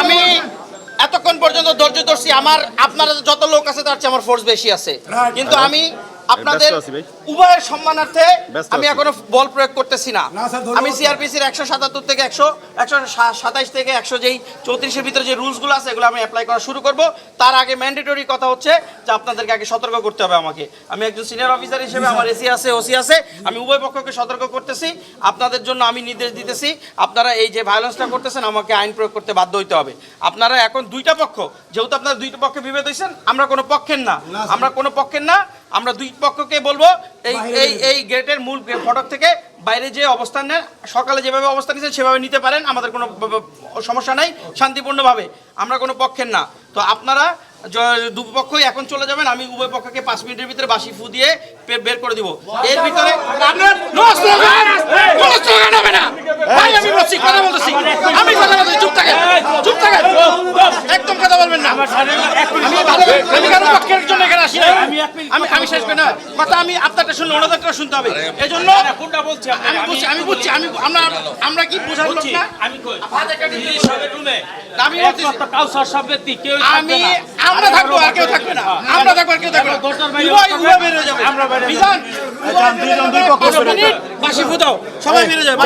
আমি এতক্ষণ পর্যন্ত ধৈর্য ধরছি। আমার আপনারা যত লোক আছে তার চেয়ে আমার ফোর্স বেশি আছে, কিন্তু আমি আপনাদের উভয়ের সম্মানার্থে আমি এখনো বল প্রয়োগ করতেছি না। আমি সিআরপিসির 177 থেকে 127 থেকে 100 যেই 34-এর ভিতরে যে রুলসগুলো আছে এগুলো আমি অ্যাপ্লাই করা শুরু করব। তার আগে ম্যান্ডেটরি কথা হচ্ছে যে আপনাদেরকে আগে সতর্ক করতে হবে আমাকে। আমি একজন সিনিয়র অফিসার হিসেবে আমার এসি আছে, ওসি আছে, আমি উভয় পক্ষকে সতর্ক করতেছি। আপনাদের জন্য আমি নির্দেশ দিতেছি, আপনারা এই যে ভায়োলেন্সটা করতেছেন আমাকে আইন প্রয়োগ করতে বাধ্য হইতে হবে। আপনারা এখন দুইটা পক্ষ, যেহেতু আপনারা দুইটা পক্ষে বিভেদ হয়েছেন, আমরা কোনো পক্ষের না, আমরা দুই পক্ষকে বলবো এই গেটের মূল ফটক থেকে বাইরে যে অবস্থান নেন, সকালে যেভাবে অবস্থান নিয়েছেন সেভাবে নিতে পারেন, আমাদের কোনো সমস্যা নাই, শান্তিপূর্ণভাবে। আমরা কোনো পক্ষের না। তো আপনারা দুপক্ষই এখন চলে যাবেন, আমি উভয় পক্ষকে 5 মিনিটের ভিতরে বাঁশি ফু দিয়ে বের করে দিব। এর ভিতরে একদম কথা বলবেন না। আমি শেষ করি না কথা, আমি আপনারটা শুনলে ওনাদেরটা শুনতে হবে। এই জন্য আমরা কি বোঝার লোক না। আমরা থাকবো আর কেউ থাকবে না, আমরা থাকবো আর কেউ থাকবে না, বের হয়ে যাবে। বাঁশি ফুটাও, সবাই বের হয়ে যাবে।